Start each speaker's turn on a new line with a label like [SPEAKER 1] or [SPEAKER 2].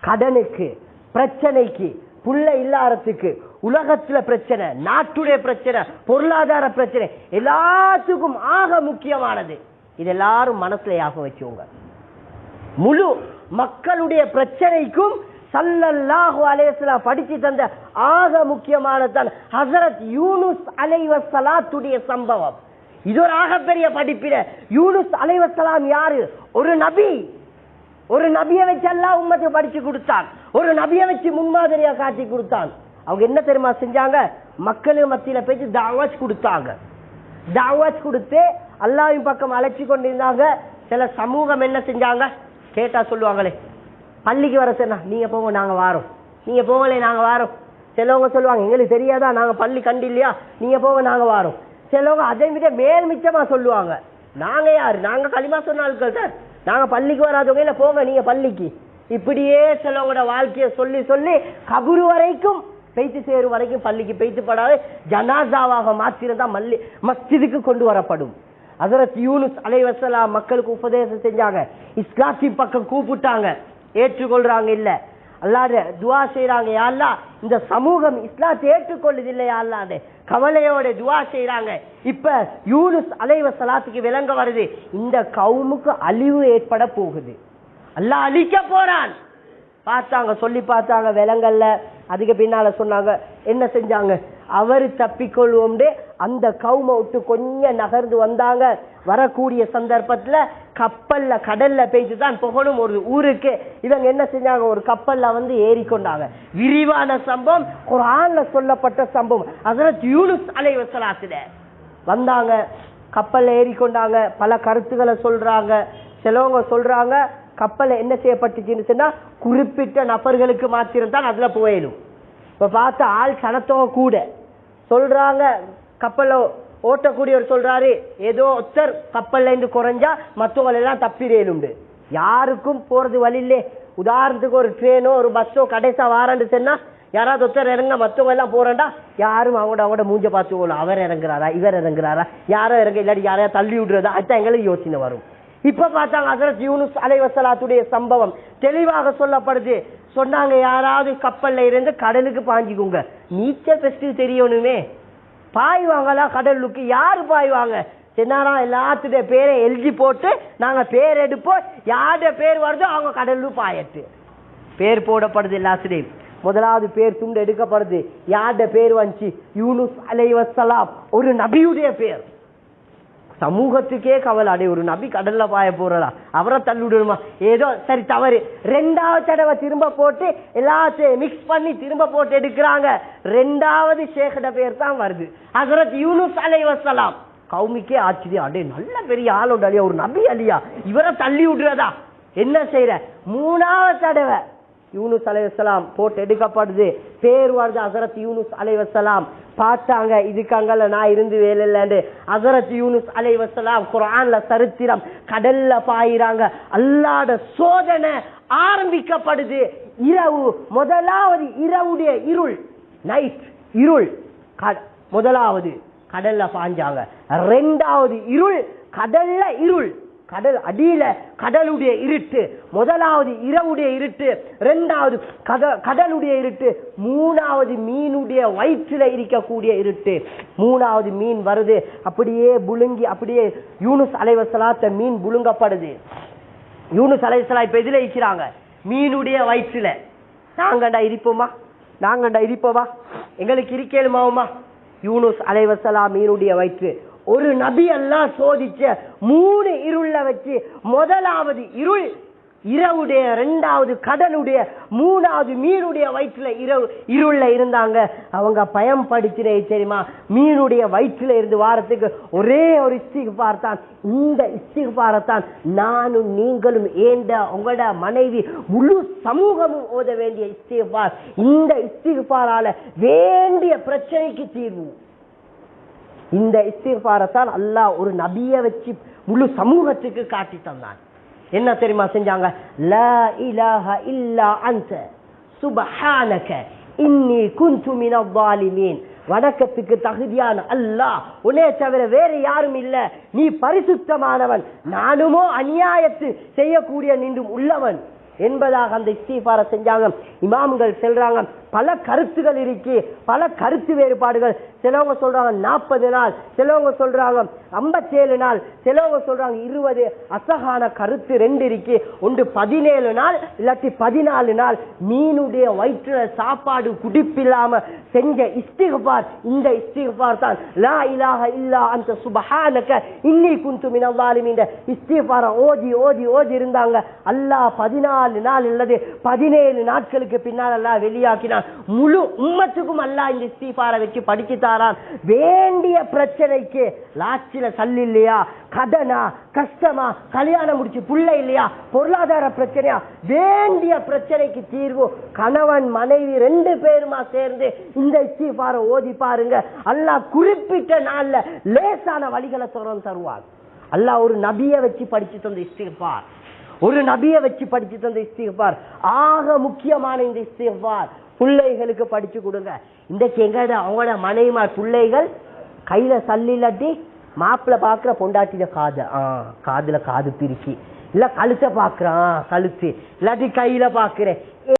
[SPEAKER 1] கடனுக்கு, பிரச்சனைக்கு, புள்ள இல்லாததுக்கு, உலகத்துல பிரச்சனை, நாட்டுடைய பிரச்சனை, பொருளாதார பிரச்சனை, எல்லாத்துக்கும் ஆக முக்கியமானது. இது எல்லாரும் மனசுல யாக வச்சுங்க. முழு மக்களுடைய பிரச்சனைக்கும் ஸல்லல்லாஹு அலைஹி வஸல்லம் படிச்சு தந்த ஆக முக்கியமானதான் ஹஸரத் யூனுஸ் அலைஹிஸ்ஸலாத்துடைய சம்பவம். இது ஒரு ஆகப்பெரிய படிப்பில. யூனுஸ் அலைஹிஸ்ஸலாம் யாரு? ஒரு நபி. ஒரு நபியை வச்சு அல்லாஹ் உம்மத்துக்கு படிச்சு கொடுத்தான். ஒரு நபியை வச்சு முன்மாதிரியா காட்டி கொடுத்தான். அவங்க என்ன தெரியுமா செஞ்சாங்க? மக்களுக்கு மத்தியில போயிட்டு தாவத் கொடுத்தாங்க. தாவத் கொடுத்து அல்லாஹ்வின் பக்கம் அழைச்சி கொண்டிருந்தாங்க. சில சமூகம் என்ன செஞ்சாங்க கேட்டா சொல்லுவாங்களே, பள்ளிக்கு வர சொன்னா நீங்க போங்க நாங்க வாரோம், நீங்க போங்களே நாங்க வாரோம். சிலவங்க சொல்லுவாங்க எங்களுக்கு தெரியாதா நாங்க பள்ளி கண்டு இல்லையா, நீங்க போங்க நாங்க வாரோம். சிலவங்க அதை விட மேல் மிச்சமா சொல்லுவாங்க, நாங்க யாரு, நாங்க களிமா சொன்ன ஆட்கள் சார், நாங்க பள்ளிக்கு வராதவங்க, இல்ல போங்க நீங்க பள்ளிக்கு. இப்படியே சிலவங்களோட வாழ்க்கையை சொல்லி சொல்லி கபுரு வரைக்கும் பெய்த்து சேரு வரைக்கும் பள்ளிக்கு பெய்த்து படாது ஜனாசாவாக மாற்றிருந்தா மஸ்ஜிதுக்கு கொண்டு வரப்படும். ஹஸரத் யூனுஸ் அலைஹிஸ்ஸலாம் மக்களுக்கு உபதேசம் செஞ்சாங்க, இஸ்லாத்தின் பக்கம் கூப்பிட்டாங்க, ஏற்றுக்கொள்றாங்க இல்ல, அல்லாஹ்ட துஆ செய்றாங்க, யா அல்லாஹ் இந்த சமூகம் இஸ்லாத்தை ஏற்றுக்கொள்ளுது இல்லையா அல்லாஹ் கவலையோட துஆ செய்றாங்க. இப்ப யூனுஸ் அலைஹிஸ்ஸலாத்துக்கு விளங்க வருது, இந்த கவுமுக்கு அழிவு ஏற்பட போகுது, அல்லாஹ் அழிக்க போறான். பார்த்தாங்க, சொல்லி பார்த்தாங்க, விலங்கல்ல. அதுக்கு பின்னால சொன்னாங்க, என்ன செஞ்சாங்க, அவர் தப்பிக்கொள்வோம் அந்த கவுமை விட்டு கொஞ்சம் நகர்ந்து வந்தாங்க. வரக்கூடிய சந்தர்ப்பத்துல கப்பல்ல கடல்ல போயிட்டு தான் போகணும் ஒரு ஊருக்கு. இவங்க என்ன செஞ்சாங்க, ஒரு கப்பல்ல வந்து ஏறிக்கொண்டாங்க. விரிவான சம்பவம், குர்ஆன்ல சொல்லப்பட்ட சம்பவம். ஹஸரத் யூனுஸ் அலைஹிஸ்ஸலாத்துல வந்தாங்க, கப்பல்ல ஏறிக்கொண்டாங்க. பல கருத்துக்களை சொல்றாங்க. சிலவங்க சொல்றாங்க கப்பல்ல என்ன செய்யப்பட்டுச்சுன்னு சொன்னா குறிப்பிட்ட நபர்களுக்கு மாத்திரம் தான் அதுல போயிடும். இப்ப பார்த்த ஆள் சனத்தவங்க கூட சொல்றாங்க, கப்பல்ல ஓட்டக்கூடியவர் சொல்றாரு, ஏதோ ஒருத்தர் கப்பல்ல இருந்து குறைஞ்சா மற்றவங்க எல்லாம் தப்பிடேலுண்டு, யாருக்கும் போறது வழி இல்லை. உதாரணத்துக்கு ஒரு ட்ரெயினோ ஒரு பஸ்ஸோ கடைசா வாரண்டு சொன்னா யாராவது ஒருத்தர் இறங்க மற்றவங்க எல்லாம் போறேன்டா யாரும் அவங்களோட மூஞ்ச பார்த்துக்கணும், அவர் இறங்குறாரா இவர் இறங்குறாரா, யாரோ இறங்க இல்லாட்டி யாரையா தள்ளி விடுறதா, அதுதான் எங்களுக்கு யோசனை வரும். இப்ப பார்த்தாங்க ஹஸரத் யூனுஸ் அலைஹிஸ்ஸலாத்துடைய சம்பவம் தெளிவாக சொல்லப்படுது. சொன்னாங்க, யாராவது கப்பல்ல இருந்து கடலுக்கு பாஞ்சிக்குங்க, நீச்சல் பெஸ்ட் தெரியணுமே, பாய்வாங்களா கடலுக்கு, யாரு பாய்வாங்க சொன்னாரா, எல்லாத்துடைய பேரை எழுதி போட்டு நாங்க பேர் எடுப்போம், யாருடைய பேர் வருதோ அவங்க கடலு பாயட்டு. பேர் போடப்படுது எல்லாத்துடையும். முதலாவது பேர் துண்டு எடுக்கப்படுது. யாருடைய பேர் வந்துச்சு, யூனுஸ் அலைஹிஸ்ஸலாம், ஒரு நபியுடைய பேர். சமூகத்துக்கே கவலை, அடே ஒரு நபி கடல்ல பாய போறதா, அவரை தள்ளிவிடணுமா, ஏதோ சரி தவறு. ரெண்டாவது தடவை திரும்ப போட்டு எல்லாத்தையும் மிக்ஸ் பண்ணி திரும்ப போட்டு எடுக்கிறாங்க. ரெண்டாவது ஷேഖட பேர் தான் வருது, ஹஸரத் யூனுஸ் அலைஹிஸ்ஸலாம். கௌமிக்கே ஆச்சரியம், அடே நல்ல பெரிய ஆளோட அலியா, ஒரு நபி அலியா, இவரை தள்ளி விடுறதா, என்ன செய்யற. மூணாவது தடவை யூனுஸ் அலைஹிஸ்ஸலாம் போட்டு எடுக்கப்படுது, பேர் வருது ஹஸரத் யூனுஸ் அலைஹிஸ்ஸலாம். பார்த்தாங்க, இதுக்கு அங்கல நான் இருந்து வேலை இல்லைன்னு. ஹஸரத் யூனுஸ் அலைஹிஸ்ஸலாம் குர்ஆன்ல சரித்திரம், கடல்ல பாயிறாங்க. அல்லாஹ்ட சோதனை ஆரம்பிக்கப்படுது. இரவு, முதலாவது இரவுடைய இருள், நைட் இருள், முதலாவது கடல்ல பாஞ்சாங்க. ரெண்டாவது இருள், கடல்ல இருள், கடல் அடியில கடலுடைய இருட்டு. முதலாவது இரவுடைய இருட்டு, இரண்டாவது கடலுடைய இருட்டு, மூணாவது மீனுடைய வயிற்றில இருக்கக்கூடிய இருட்டு. மூணாவது மீன் வருது, அப்படியே புழுங்கி, அப்படியே யூனுஸ் அலைஹிஸ்ஸலாத்த மீன் புழுங்கப்படுது. யூனுஸ் அலைஹிஸ்ஸலாம் இப்ப எதில இருக்கிறாங்க, மீனுடைய வயிற்றில. நாங்கண்டா இருப்போமா, நாங்கண்டா இருப்போமா, எங்களுக்கு இருக்கேலுமாவுமா. யூனுஸ் அலைஹிஸ்ஸலாம் மீனுடைய வயிற்று. ஒரு நபி அல்லாஹ் சோதிச்ச 3 இருள வச்சு, முதலாவது இருள் இரவுடைய, இரண்டாவது கடலுடைய, மூணாவது மீனுடைய வயிற்றுல இருள்ல இருந்தாங்க. அவங்க பயன்படுத்தினே தெரியுமா, மீனுடைய வயிற்றுல இருந்து வாரத்துக்கு ஒரே ஒரு இஸ்திக்பார் தான். இந்த இஸ்திக்பாரத்தான் நானும் நீங்களும் ஏண்ட உங்களோட மனைவி முழு சமூகமும் ஓத வேண்டிய இஸ்திக்பார். இந்த இஸ்திக்பாரால வேண்டிய பிரச்சனைக்கு தீர்வு. இந்த இஸ்திக்பாரத்தான் அல்லாஹ் ஒரு நபியை வச்சு முழு சமூகத்துக்கு காட்டி தந்தான். என்ன தெரியுமா செஞ்சாங்க, லா இலாஹ இல்லா அன்த சுப்ஹானக இன்னி குன்து மினல் ஸாலிமீன். வணக்கத்துக்கு தகுதியான அல்லாஹ், உன்னை தவிர வேற யாரும் இல்ல, நீ பரிசுத்தமானவன், நானுமோ அநியாயத்து செய்யக்கூடிய நின்றும் உள்ளவன். என்பதாக அந்த இஸ்திஃபாரை செஞ்சாங்க. இமாம்கள் சொல்றாங்க பல கருத்துகள் இருக்கு, பல கருத்து வேறுபாடுகள். சிலவங்க சொல்றாங்க 40 நாள், சிலவங்க சொல்றாங்க 57 நாள், சிலவங்க சொல்றாங்க 20. அசகான கருத்து 2 இருக்கு. ஒன்று 17 நாள் இல்லாட்டி 14 நாள் மீனுடைய வயிற்றுல சாப்பாடு குடிப்பில்லாம செஞ்ச இஸ்திக்பார் இந்த இஸ்திக்பார் தான். லா இலாஹ இல்லா அன்த சுப்ஹானக இன்னி குன்து மினல் ஸாலிமீன். இஸ்திக்பாரை ஓதி ஓதி ஓதி இருந்தாங்க. அல்லாஹ் 14 நாள் இல்லது 17 நாட்களுக்கு பின்னால் அல்லாஹ் வெளியாக்கினான். முழு உம்மத்துக்கும் அல்லாஹ் இந்த இஸ்திக்பாரை வச்சு படிச்சு தாரான். வேண்டிய பிரச்சனைக்கு லாஸ்ட்ல சல்லி இல்லையா, கடனா, கஷ்டமா, கல்யாணம் முடிச்சு புள்ள இல்லையா, பொருளாதார பிரச்சனையா, வேண்டிய பிரச்சனைக்கு தீர்வு கணவன் மனைவி 2 பேருமா சேர்ந்து இந்த இஸ்திக்பாரை ஓதி பாருங்க. அல்லாஹ் குறிப்பிட்ட நாள்ல லேசான வழிகளை தருவார். அல்லாஹ் ஒரு நபியை வச்சு படிச்சு தந்த இஸ்திக்பார், ஒரு நபியை வச்சு படிச்சு தந்த இஸ்திக்பார் ஆக முக்கியமான இந்த இஸ்திக்பார் பிள்ளைகளுக்கு படிச்சு கொடுங்க. இன்றைக்கு எங்கட அவங்களோட மனைவிமார் பிள்ளைகள் கையில சல்லில்லாட்டி மாப்பிள்ள பாக்குற பொண்டாட்டில காதுல காது பிரிச்சு, இல்ல கழுத்தை பாக்குறான் கழுத்து, இல்லாட்டி கையில பாக்குறேன்.